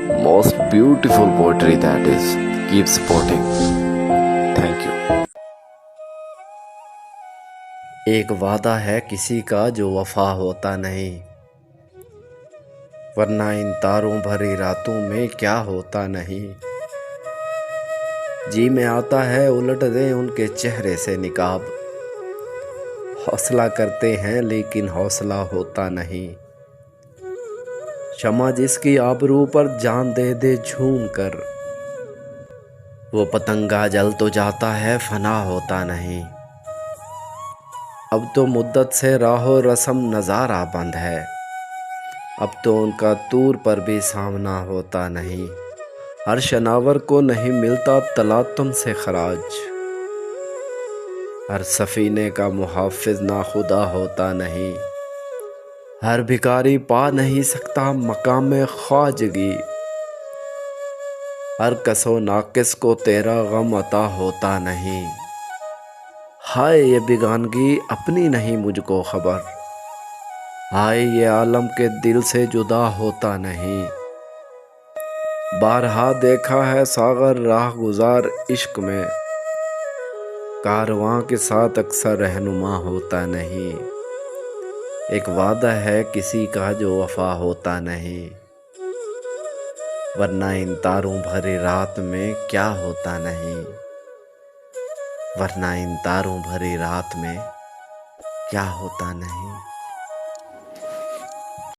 Most beautiful poetry that is. Keep supporting. Thank you. एक वादा है किसी का जो वफा होता नहीं, वरना इन तारों भरी रातों में क्या होता नहीं। जी में आता है उलट दें उनके चेहरे से निकाब, हौसला करते हैं लेकिन हौसला होता नहीं। शमा जिसकी आबरू पर जान दे दे झूम कर, वो पतंगा जल तो जाता है फना होता नहीं। अब तो मुद्दत से राहो रस्म नज़ारा बंद है, अब तो उनका तूर पर भी सामना होता नहीं। हर शनावर को नहीं मिलता तलातुम से खराज, हर सफीने का मुहाफिज ना खुदा होता नहीं। हर भिखारी पा नहीं सकता मकाम ख्वाजगी, हर कसो नाकिस को तेरा गम अता होता नहीं। हाय ये बेगानगी अपनी नहीं मुझको खबर, हाय ये आलम के दिल से जुदा होता नहीं। बारहा देखा है सागर राह गुजार इश्क में, कारवां के साथ अक्सर रहनुमा होता नहीं। एक वादा है किसी का जो वफा होता नहीं, वरना इन तारों भरी रात में क्या होता नहीं। वरना इन तारों भरी रात में क्या होता नहीं।